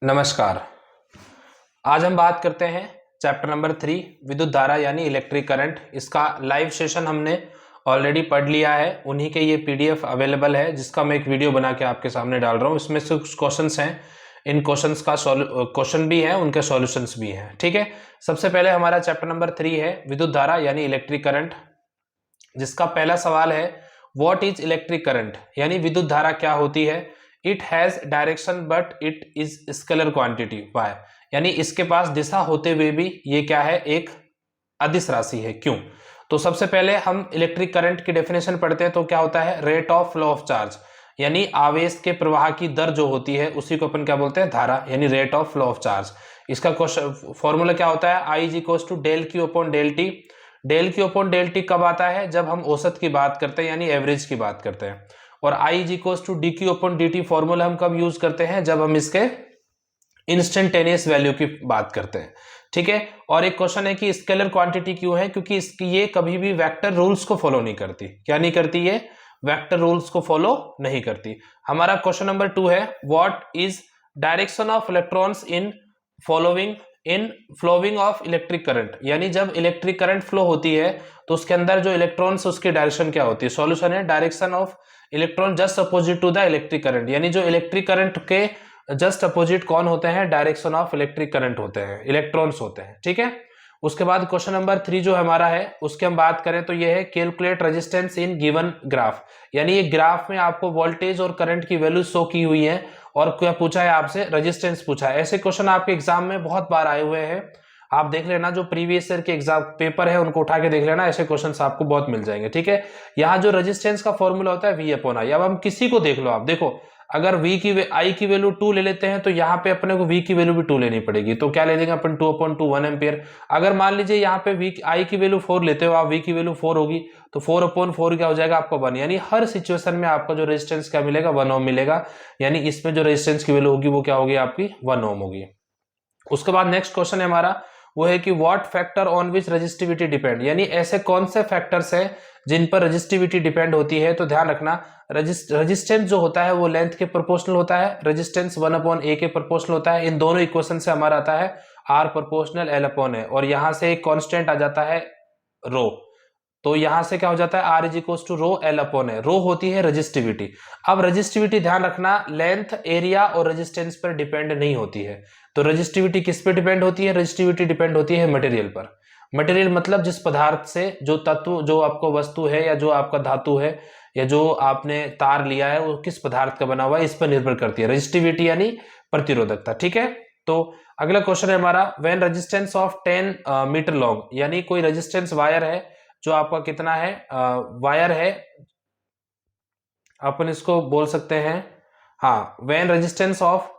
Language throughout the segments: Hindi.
नमस्कार। आज हम बात करते हैं चैप्टर नंबर 3 विद्युत धारा यानी इलेक्ट्रिक करंट। इसका लाइव सेशन हमने ऑलरेडी पढ़ लिया है, उन्हीं के ये पीडीएफ अवेलेबल है जिसका मैं एक वीडियो बना के आपके सामने डाल रहा हूँ। इसमें से कुछ क्वेश्चंस हैं, इन क्वेश्चंस का क्वेश्चन भी है, उनके सॉल्यूशंस भी हैं। ठीक है, सबसे पहले हमारा चैप्टर नंबर 3 है विद्युत धारा यानी इलेक्ट्रिक करंट, जिसका पहला सवाल है व्हाट इज इलेक्ट्रिक करंट यानी विद्युत धारा क्या होती है। It has direction but it is scalar quantity why, यानी इसके पास दिशा होते हुए भी ये क्या है, एक अदिश राशि है। क्यों? तो सबसे पहले हम इलेक्ट्रिक करंट की डेफिनेशन पढ़ते हैं। तो क्या होता है, rate of flow of charge, यानी आवेश के प्रवाह की दर जो होती है उसी को अपन क्या बोलते हैं, धारा, यानी rate of flow of charge. इसका क्वेश्चन फॉर्मूला क्या होता है, I is equals to del Q upon del T. Del Q upon del T कब आता है, जब हम औसत की बात करते हैं यानी एवरेज की बात करते हैं। और I is equals to D Q upon D T formula हम कब यूज करते हैं, जब हम इसके इंस्टेंटेनियस वैल्यू की बात करते हैं। ठीक है, और एक क्वेश्चन है कि स्केलर क्वांटिटी क्यों है, क्योंकि इसकी ये कभी भी वेक्टर रूल्स को फॉलो नहीं करती। क्या नहीं करती, ये वेक्टर रूल्स को फॉलो नहीं करती। हमारा क्वेश्चन नंबर 2 है what is direction of electrons in following in flowing of electric current, यानी जब इलेक्ट्रिक करंट फ्लो होती है तो उसके अंदर जो इलेक्ट्रॉन्स उसकी डायरेक्शन क्या होती है। सॉल्यूशन है direction of electron just opposite to the electric current, यानी जो इलेक्ट्रिक करंट के जस्ट अपोजिट कौन होते हैं, डायरेक्शन ऑफ इलेक्ट्रिक करंट होते हैं, इलेक्ट्रॉन्स होते हैं। ठीक है, उसके बाद क्वेश्चन नंबर 3 जो हमारा है उसके हम बात करें तो ये है calculate resistance in given graph, यानी ये ग्राफ में आपको वोल्टेज और करंट की वैल्यू शो की हुई है और क्या पूछा है आपसे, रेजिस्टेंस पूछा है। ऐसे क्वेश्चन आपके एग्जाम में बहुत बार आए हुए हैं, आप देख लेना, जो प्रीवियस ईयर के एग्जाम पेपर है उनको उठा के देख लेना, ऐसे क्वेश्चंस आपको बहुत मिल जाएंगे। ठीक है, यहाँ जो रेजिस्टेंस का फॉर्मूला होता है वी अपॉन आई। अब हम किसी को देख लो, आप देखो अगर v की आई की वैल्यू 2 ले लेते हैं तो यहाँ पे अपने को v की वैल्यू भी 2 लेनी पड़ेगी, तो क्या ले देंगे अपन 2 अपॉन 2 1 एम्पियर। अगर मान लीजिए यहाँ पे v आई की वैल्यू 4 लेते हो आप, v की वैल्यू 4 होगी तो 4 अपॉन 4 क्या हो जाएगा आपका 1, यानी हर सिचुएशन में आपका जो रेजिस्टेंस क्या मिलेगा, 1 ओम मिलेगा, यानी इसमें जो रेजिस्टेंस की वैल्यू होगी वो क्या होगी आपकी 1 ओम होगी। उसके बाद नेक्स्ट क्वेश्चन है हमारा, वो है कि what factor on which resistivity depend, यानी ऐसे कौन से फैक्टर्स हैं जिन पर रेजिस्टिविटी डिपेंड होती है। तो ध्यान रखना, रेजिस्टेंस जो होता है वो लेंथ के प्रोपोर्शनल होता है, रेजिस्टेंस 1 अपॉन ए के प्रोपोर्शनल होता है। इन दोनों इक्वेशन से हमारा आता है आर प्रोपोर्शनल एल अपॉन ए, और यहां से एक कांस्टेंट आ जाता है रो, तो यहां से क्या हो जाता है R is equal to rho L upon A. Rho होती है रेजिस्टिविटी। अब रेजिस्टिविटी ध्यान रखना लेंथ, एरिया और रेजिस्टेंस पर डिपेंड नहीं होती है। तो रेजिस्टिविटी किस पे डिपेंड होती है, रेजिस्टिविटी डिपेंड होती है मटेरियल पर। मटेरियल मतलब जिस पदार्थ से, जो तत्व, जो आपको वस्तु है या जो आपका धातु है या जो आपने तार लिया है वो किस पदार्थ का बना हुआ है, इस पर निर्भर करती है रेजिस्टिविटी यानी प्रतिरोधकता। ठीक है, तो अगला क्वेश्चन है हमारा when resistance of 10 metre long, यानी कोई रेजिस्टेंस वायर है जो आपका कितना है, वायर है, अपन इसको बोल सकते हैं, हाँ, when resistance of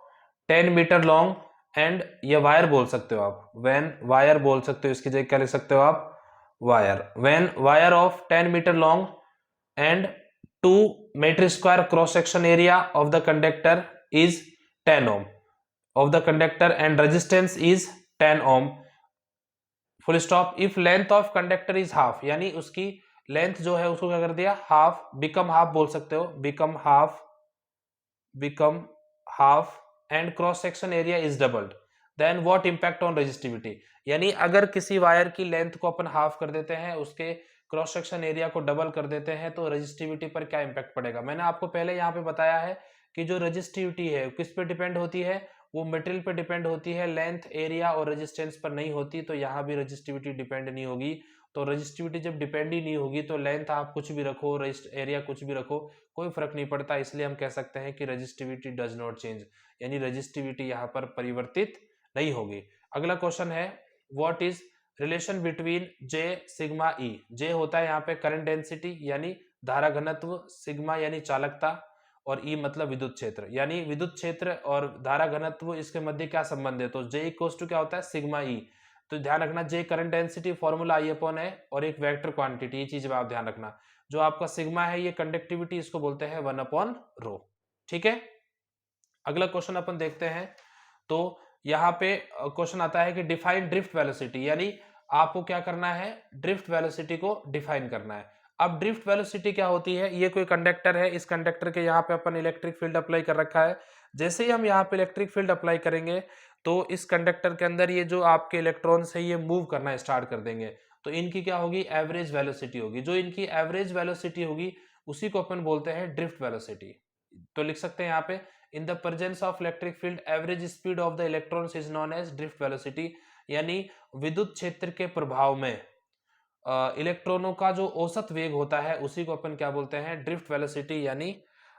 10 metre long and, ये वायर बोल सकते हो आप, व्हेन वायर बोल सकते हो, इसकी जगह क्या लिख सकते हो आप, wire. When wire of 10 metre long and 2 metre square cross section area of the conductor is 10 ohm of the conductor and resistance is 10 ohm, full stop. If length of conductor is half, यानी उसकी लेंथ जो है उसको क्या कर दिया, हाफ, बिकम हाफ बोल सकते हो, become half and cross section area is doubled, then what impact on resistivity, यानी अगर किसी वायर की लेंथ को अपन हाफ कर देते हैं, उसके क्रॉस सेक्शन एरिया को डबल कर देते हैं, तो रेजिस्टिविटी पर क्या इंपैक्ट पड़ेगा। मैंने आपको पहले यहाँ पे बताया है कि जो रेजिस्टिविटी है किस पे डिपेंड होती है, वो मटेरियल पे डिपेंड होती है, लेंथ, एरिया और रेजिस्टेंस पर नहीं होती। तो यहाँ भी रेजिस्टिविटी डिपेंड नहीं होगी। तो रेजिस्टिविटी जब डिपेंड ही नहीं होगी तो लेंथ आप कुछ भी रखो, एरिया कुछ भी रखो, कोई फर्क नहीं पड़ता। इसलिए हम कह सकते हैं कि रेजिस्टिविटी डज नॉट चेंज, यानी रेजिस्टिविटी यहाँ पर परिवर्तित नहीं होगी। अगला क्वेश्चन है what is relation between J sigma E. J होता है यहाँ पे करंट डेंसिटी यानी धारा घनत्व, सिग्मा यानी चालकता, और ई मतलब विद्युत क्षेत्र, यानी विद्युत क्षेत्र और धारा घनत्व, इसके मध्य क्या संबंध है। तो जे इक्वल्स टू क्या होता है, सिग्मा ई। तो ध्यान रखना J current density formula I upon है और एक वेक्टर क्वांटिटी, ये चीज आप ध्यान रखना। जो आपका सिग्मा है ये कंडक्टिविटी, इसको बोलते हैं 1 अपॉन रो। ठीक है, अगला क्वेश्चन अपन देखते हैं। तो यहाँ पे क्वेश्चन आता है कि डिफाइन ड्रिफ्ट वेलोसिटी, यानी आपको क्या करना है, ड्रिफ्ट वेलोसिटी को डिफाइन करना है। अब ड्रिफ्ट वेलोसिटी क्या होती है, ये कोई कंडक्टर है, इस कंडक्टर के यहाँ पे अपन इलेक्ट्रिक फील्ड अप्लाई कर रखा है। जैसे ही हम यहाँ पे इलेक्ट्रिक फील्ड अप्लाई करेंगे तो इस कंडक्टर के अंदर ये जो आपके इलेक्ट्रॉन्स है ये मूव करना स्टार्ट कर देंगे, तो इनकी क्या होगी, एवरेज वेलोसिटी होगी। जो इनकी एवरेज वेलोसिटी होगी उसी को अपन बोलते हैं ड्रिफ्ट वेलोसिटी। तो लिख सकते हैं यहाँ पे, in the presence of electric field average speed of the electrons is known as drift velocity, यानी विद्युत क्षेत्र के प्रभाव में इलेक्ट्रॉनों का जो औसत वेग होता है उसी को अपन क्या बोलते हैं, ड्रिफ्ट वेलोसिटी, यानी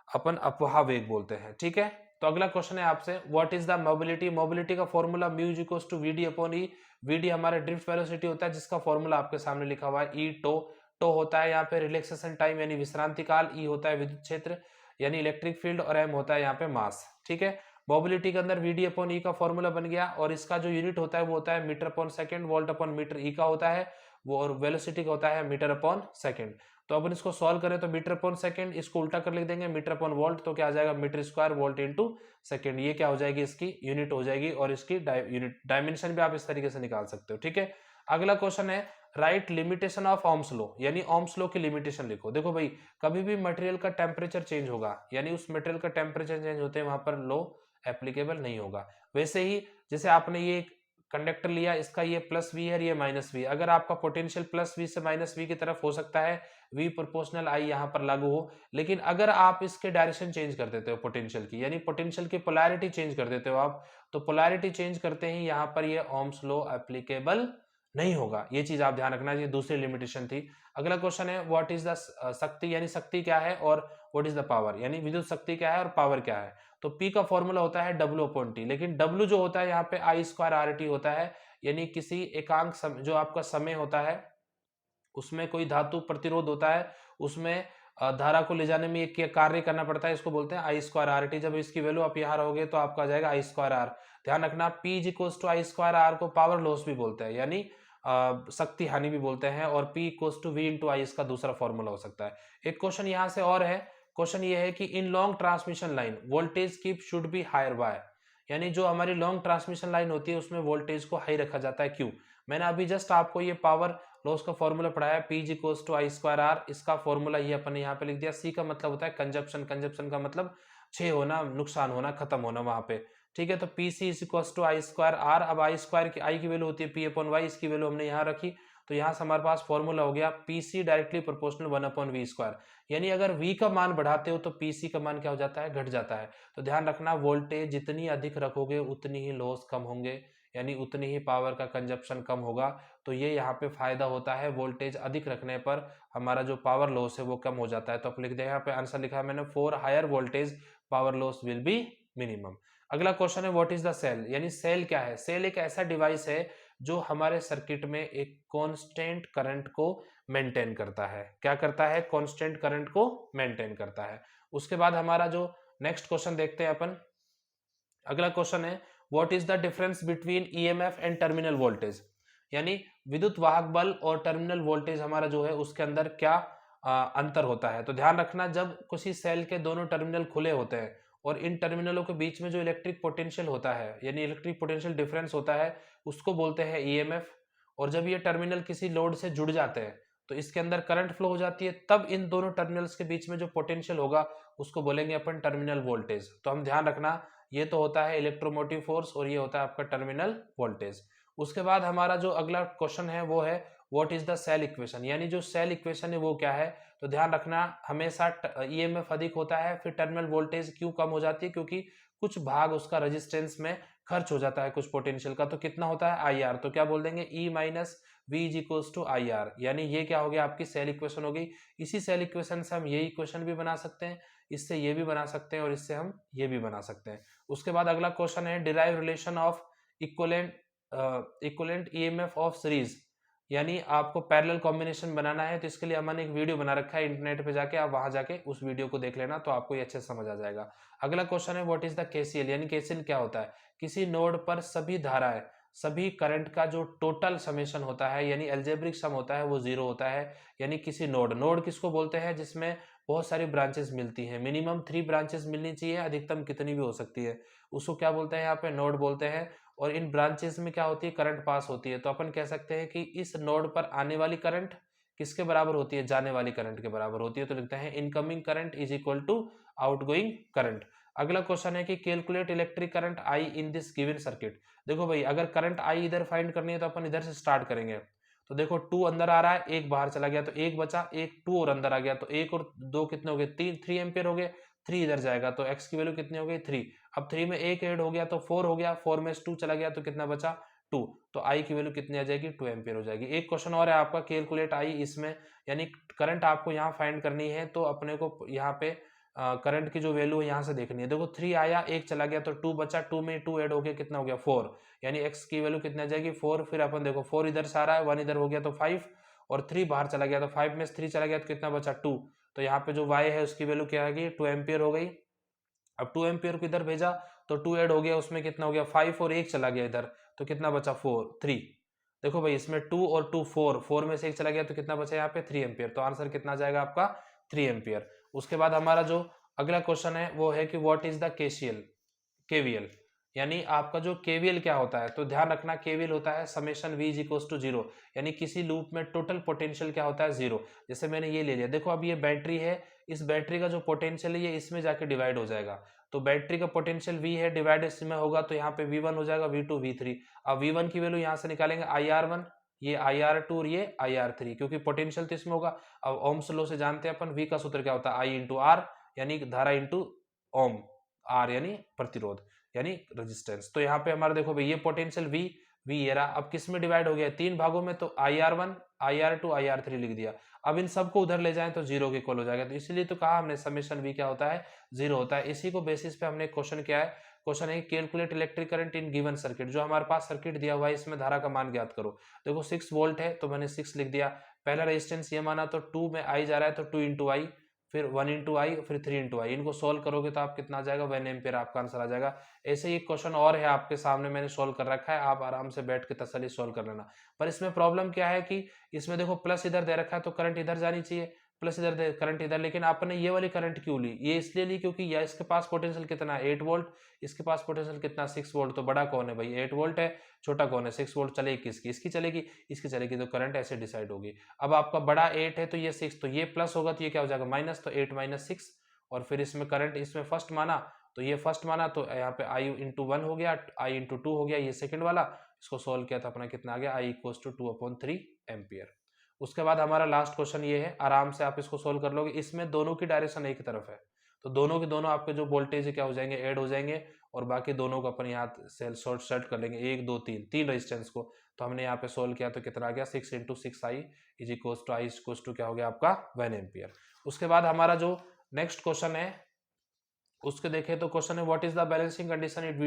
अपन अपवाह वेग बोलते हैं। ठीक है, तो अगला क्वेश्चन है आपसे, what is the mobility. Mobility का formula mu is equals to VD upon E. VD हमारा ड्रिफ्ट वेलोसिटी होता है, जिसका फॉर्मूला आपके सामने लिखा हुआ है ई टो। टो होता है यहाँ पे रिलैक्सेशन टाइम यानी विश्रांति काल, ई होता है विद्युत क्षेत्र यानी इलेक्ट्रिक फील्ड, और एम होता है यहाँ पे मास। ठीक है, मोबिलिटी के अंदर वीडी अपॉन ई का फॉर्मूला बन गया, और इसका जो यूनिट होता है वो होता है metre upon second, volt upon metre E का होता है वो, और वेलोसिटी का होता है मीटर अपॉन सेकंड। तो अपन इसको सॉल्व करें तो मीटर अपॉन सेकंड, इसको उल्टा कर लिख देंगे मीटर अपॉन वोल्ट, तो क्या आ जाएगा metre square volt into second. ये क्या हो जाएगी, इसकी यूनिट हो जाएगी, और इसकी यूनिट डायमेंशन भी आप इस तरीके से निकाल सकते हो। ठीक है, अगला क्वेश्चन है, right limitation of Ohm's law, यानी ओम्स लॉ की लिमिटेशन लिखो। देखो भाई, कभी भी मटेरियल का टेम्परेचर चेंज होगा, यानी उस मटेरियल का टेम्परेचर चेंज होते हैं वहां पर लॉ एप्लीकेबल नहीं होगा। वैसे ही जैसे आपने ये कंडक्टर लिया, इसका ये प्लस वी है, ये माइनस वी, अगर आपका पोटेंशियल प्लस वी से माइनस वी की तरफ हो सकता है, वी प्रोपोर्शनल आई यहाँ पर लागू हो, लेकिन अगर आप इसके डायरेक्शन चेंज कर देते हो पोटेंशियल की, यानी पोटेंशियल की पोलैरिटी चेंज कर देते हो आप, तो पोलैरिटी चेंज करते ही यहाँ पर ये ओम्स लॉ एप्लीकेबल नहीं होगा। ये चीज आप ध्यान रखना, ये दूसरी लिमिटेशन थी। अगला क्वेश्चन है, व्हाट इज द शक्ति, यानी शक्ति क्या है, और व्हाट इज द पावर, यानी विद्युत शक्ति क्या है और पावर क्या है। तो P का फॉर्मूला होता है W अपॉन टी, लेकिन W जो होता है यहाँ पे आई स्क्वायर आर टी होता है, यानी किसी एकांक जो आपका समय होता है उसमें कोई धातु प्रतिरोध होता है, उसमें धारा को ले जाने में एक कार्य करना पड़ता है, इसको बोलते हैं आई स्क्वायर आर टी। जब इसकी वैल्यू आप यहाँ रहोगे तो आपका आ जाएगा आई स्क्वायर आर। ध्यान रखना, P is equals to I square R को पावर लॉस भी बोलते हैं, यानी शक्ति हानि भी बोलते हैं, और P equals to V into I इसका दूसरा फॉर्मूला हो सकता है। एक क्वेश्चन यहाँ से और है, क्वेश्चन ये है कि in long transmission line voltage keep should be higher by, यानी जो हमारी लॉन्ग ट्रांसमिशन लाइन होती है उसमें वोल्टेज को हाई रखा जाता है, क्यों। मैंने अभी जस्ट आपको ये पावर लॉस का फॉर्मूला पढ़ाया, P is equals to I square R, इसका फॉर्मूला ये अपन ने यहाँ पे लिख दिया। C का मतलब होता है कंजप्शन, कंजप्शन का मतलब क्षय होना, नुकसान होना, खत्म होना वहां पे। ठीक है, तो P C is equals to I square R. अब आई स्क्वायर की आई की वैल्यू होती है P अपॉन वाई, इसकी वैल्यू हमने यहाँ रखी, तो यहाँ से हमारे पास फॉर्मूला हो गया P C directly proportional 1 upon V square, यानी अगर V का मान बढ़ाते हो तो पी सी का मान क्या हो जाता है, घट जाता है। तो ध्यान रखना, वोल्टेज जितनी अधिक रखोगे उतनी ही लॉस कम होंगे, यानी उतनी ही पावर का कंजप्शन कम होगा। तो ये यहाँ पे फायदा होता है, वोल्टेज अधिक रखने पर हमारा जो पावर लॉस है वो कम हो जाता है। तो आप लिख दें, यहाँ पे आंसर लिखा है मैंने, for higher voltage power loss will be minimum. अगला क्वेश्चन है, व्हाट इज द सेल, यानी सेल क्या है। सेल एक ऐसा डिवाइस है जो हमारे सर्किट में एक कांस्टेंट करंट को मेंटेन करता है। क्या करता है, कांस्टेंट करंट को मेंटेन करता है। उसके बाद हमारा जो नेक्स्ट क्वेश्चन देखते हैं अपन, अगला क्वेश्चन है, what is the difference between EMF and terminal voltage, यानी विद्युत वाहक बल और टर्मिनल वोल्टेज हमारा जो है उसके अंदर क्या अंतर होता है। तो ध्यान रखना, जब किसी सेल के दोनों टर्मिनल खुले होते हैं और इन टर्मिनलों के बीच में जो इलेक्ट्रिक पोटेंशियल होता है, यानी इलेक्ट्रिक पोटेंशियल डिफरेंस होता है, उसको बोलते हैं ईएमएफ। और जब ये टर्मिनल किसी लोड से जुड़ जाते हैं तो इसके अंदर करंट फ्लो हो जाती है, तब इन दोनों टर्मिनल्स के बीच में जो पोटेंशियल होगा उसको बोलेंगे अपन टर्मिनल वोल्टेज। तो हम ध्यान रखना, ये तो होता है इलेक्ट्रोमोटिव फोर्स और ये होता है आपका टर्मिनल वोल्टेज। उसके बाद हमारा जो अगला क्वेश्चन है वो है, what is the cell equation, यानी जो सेल इक्वेशन है वो क्या है। तो ध्यान रखना, हमेशा ईएमएफ अधिक होता है, फिर टर्मिनल वोल्टेज क्यों कम हो जाती है, क्योंकि कुछ भाग उसका रेजिस्टेंस में खर्च हो जाता है कुछ पोटेंशियल का। तो कितना होता है, आई आर, तो क्या बोल देंगे, E minus V is equals to I R, यानी ये क्या हो गया, आपकी सेल इक्वेशन हो गई। इसी सेल इक्वेशन से हम ये इक्वेशन भी बना सकते हैं, इससे ये भी बना सकते हैं, और इससे हम ये भी बना सकते हैं। उसके बाद अगला क्वेश्चन है, derive relation of equivalent EMF of series, यानी आपको पैरेलल कॉम्बिनेशन बनाना है। तो इसके लिए हमने एक वीडियो बना रखा है इंटरनेट पे जाके, आप वहां जाके उस वीडियो को देख लेना, तो आपको ये अच्छे से समझ आ जाएगा। अगला क्वेश्चन है, व्हाट इज द केसीएल, यानी केसीएल क्या होता है। किसी नोड पर सभी धाराएं, सभी करंट का जो टोटल समेशन होता है, यानी अलजेब्रिक सम होता है, वो जीरो होता है। यानी किसी नोड किसको बोलते हैं, जिसमें बहुत सारी ब्रांचेस मिलती हैं, मिनिमम 3 ब्रांचेस मिलनी चाहिए, अधिकतम कितनी भी हो सकती है, उसको क्या बोलते हैं, यहाँ पे नोड बोलते हैं। और इन ब्रांचेस में क्या होती है, करंट पास होती है। तो अपन कह सकते हैं कि इस नोड पर आने वाली करंट किसके बराबर होती है, जाने वाली करंट के बराबर होती है। तो लिखते हैं incoming current is equal to outgoing current. अगला क्वेश्चन है कि calculate electric current I in this given circuit. देखो भाई, अगर करंट आई इधर फाइंड करनी है तो अपन इधर से स्टार्ट करेंगे। तो देखो 2 अंदर आ रहा है, एक बाहर चला गया तो एक बचा, एक 2 और अंदर आ गया तो एक और 2 कितने हो गए, 3 एम्पियर हो गए। 3 इधर जाएगा तो x की वैल्यू कितनी हो गई, 3। अब 3 में एक ऐड हो गया तो 4 हो गया, 4 में 2 चला गया तो कितना बचा, 2। तो I की वैल्यू कितनी आ जाएगी, 2 एम्पियर हो जाएगी। एक क्वेश्चन और है आपका, कैलकुलेट I इसमें, यानी करंट आपको यहाँ फाइंड करनी है तो अपने को यहाँ पे करंट की जो वैल्यू है यहाँ से देखनी है। देखो 3 आया, एक चला गया तो 2 बचा, 2 में 2 ऐड हो गया, कितना हो गया 4, यानी x की वैल्यू कितनी आ जाएगी 4। फिर अपन देखो 4 इधर से आ रहा है, 1 इधर हो गया तो 5, और 3 बाहर चला गया तो 5 में 3 चला गया तो कितना बचा 2। तो यहाँ पे जो y है उसकी वैल्यू क्या आ गई, 2 एम्पियर हो गई। अब 2 एम्पियर को इधर भेजा तो 2 ऐड हो गया, उसमें कितना हो गया 5, और एक चला गया इधर तो कितना बचा 3। देखो भाई इसमें 2 और 2 4, 4 में से एक चला गया तो कितना बचा यहाँ पे 3 एम्पियर। तो आंसर कितना जाएगा आपका 3 एम्पियर। उसके बाद हमारा जो अगला क्वेश्चन है वो है कि व्हाट इज द केवीएल, यानी आपका जो केवीएल क्या होता है। तो ध्यान रखना केवीएल होता है summation v is equal to 0, यानी किसी लूप में टोटल पोटेंशियल क्या होता है 0। जैसे मैंने ये ले लिया, देखो अब ये बैटरी है, इस बैटरी का जो पोटेंशियल है ये इसमें जाके डिवाइड हो जाएगा। तो बैटरी का पोटेंशियल v है, डिवाइड इसमें होगा तो यहाँ पे v1 हो जाएगा, v2 v3। अब v1 की वैल्यू यहाँ से निकालेंगे IR1, ये IR2 और ये IR3, क्योंकि पोटेंशियल तो इसमें होगा। अब ओम्स लॉ से जानते हैं अपन v का सूत्र क्या होता है, I इंटू आर, यानी धारा इंटू ओम, आर यानी प्रतिरोध यानी रेजिस्टेंस। तो यहाँ पे हमारा देखो भाई ये पोटेंशियल v ये रहा। अब किस में डिवाइड हो गया, 3 भागों में, तो IR1 IR2 IR3 लिख दिया। अब इन सबको उधर ले जाएं तो 0 के इक्वल हो जाएगा। तो इसलिए तो कहा हमने समेशन v क्या होता है 0 होता है। इसी को बेसिस पे हमने क्वेश्चन किया है। क्वेश्चन है calculate electric current in given circuit. जो हमारे पास सर्किट दिया हुआ है इसमें धारा का मान ज्ञात करो। देखो 6 वोल्ट है तो मैंने 6 लिख दिया। पहला रेजिस्टेंस ये माना तो 2 में आई जा रहा है तो 2 इंटू आई, फिर 1 इंटू आई, फिर 3 इंटू आई। इनको सोल्व करोगे तो आप कितना आ जाएगा 1 एम्पियर आपका आंसर आ जाएगा। ऐसे ही एक क्वेश्चन और है आपके सामने, मैंने सोल्व कर रखा है, आप आराम से बैठ के तसल्ली सोल्व कर लेना। पर इसमें प्रॉब्लम क्या है कि इसमें देखो प्लस इधर दे रखा है तो करंट इधर जानी चाहिए, प्लस इधर दे करंट इधर, लेकिन आपने ये वाली करंट क्यों ली, ये इसलिए ली क्योंकि या इसके पास पोटेंशियल कितना है 8 वोल्ट, इसके पास पोटेंशियल कितना 6 वोल्ट। तो बड़ा कौन है भाई 8 वोल्ट है, छोटा कौन है 6 वोल्ट। चलेगी किसकी, इसकी चलेगी, इसकी चलेगी, तो करंट ऐसे डिसाइड होगी। अब आपका बड़ा 8 है तो ये 6, तो ये प्लस होगा तो ये क्या हो जाएगा माइनस, तो 8 माइनस 6। और फिर इसमें करंट इसमें फर्स्ट माना तो ये फर्स्ट माना तो यहाँ पे आई इंटू 1 हो गया, आई इंटू 2 हो गया, ये सेकंड वाला। इसको सोल्व किया था अपना कितना आ गया आई इक्वल टू 2/3 एम्पियर। उसके बाद हमारा लास्ट क्वेश्चन ये है, आराम से आप इसको सोल्व कर लोगे। इसमें दोनों की डायरेक्शन एक तरफ है तो दोनों के दोनों आपके जो वोल्टेज है क्या हो जाएंगे ऐड हो जाएंगे, और बाकी दोनों को अपन यहाँ से शॉर्ट सर्ट कर लेंगे 1 2 3 3 रेजिस्टेंस को। तो हमने यहाँ पे सोल्व किया तो कितना आ गया 6 into 6 I is equal to I equal to क्या हो गया आपका 1 एम्पियर। उसके बाद हमारा जो नेक्स्ट क्वेश्चन है उसके देखें तो क्वेश्चन है what is the balancing condition in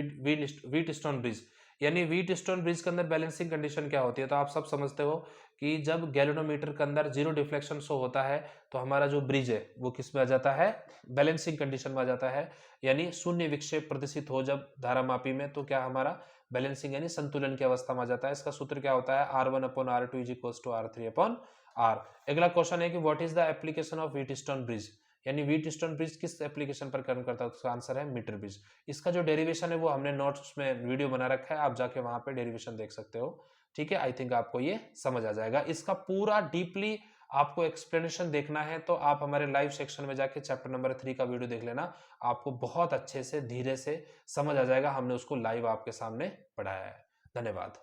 Wheatstone bridge, यानी व्हीटस्टोन ब्रिज के अंदर बैलेंसिंग कंडीशन क्या होती है। तो आप सब समझते हो कि जब गैल्वेनोमीटर के अंदर 0 डिफ्लेक्शन शो होता है तो हमारा जो ब्रिज है वो किस में आ जाता है, बैलेंसिंग कंडीशन में आ जाता है। यानी शून्य विक्षेप प्रदर्शित हो जब धारामापी में तो क्या हमारा बैलेंसिंग यानी संतुलन की अवस्था में आ जाता है। इसका सूत्र क्या होता है R1/R2 is equal to R3/R। अगला क्वेश्चन है कि what is the application of Wheatstone bridge, यानी व्हीटस्टोन ब्रिज किस एप्लीकेशन पर काम करता है। उसका आंसर है मीटर ब्रिज। इसका जो डेरिवेशन है वो हमने नोट्स में वीडियो बना रखा है, आप जाके वहां पे डेरिवेशन देख सकते हो। ठीक है, आई थिंक आपको ये समझ आ जाएगा। इसका पूरा डीपली आपको एक्सप्लेनेशन देखना है तो आप हमारे लाइव सेक्शन में जाके चैप्टर नंबर 3 का वीडियो देख लेना, आपको बहुत अच्छे से धीरे से समझ आ जाएगा। हमने उसको लाइव आपके सामने पढ़ाया है। धन्यवाद।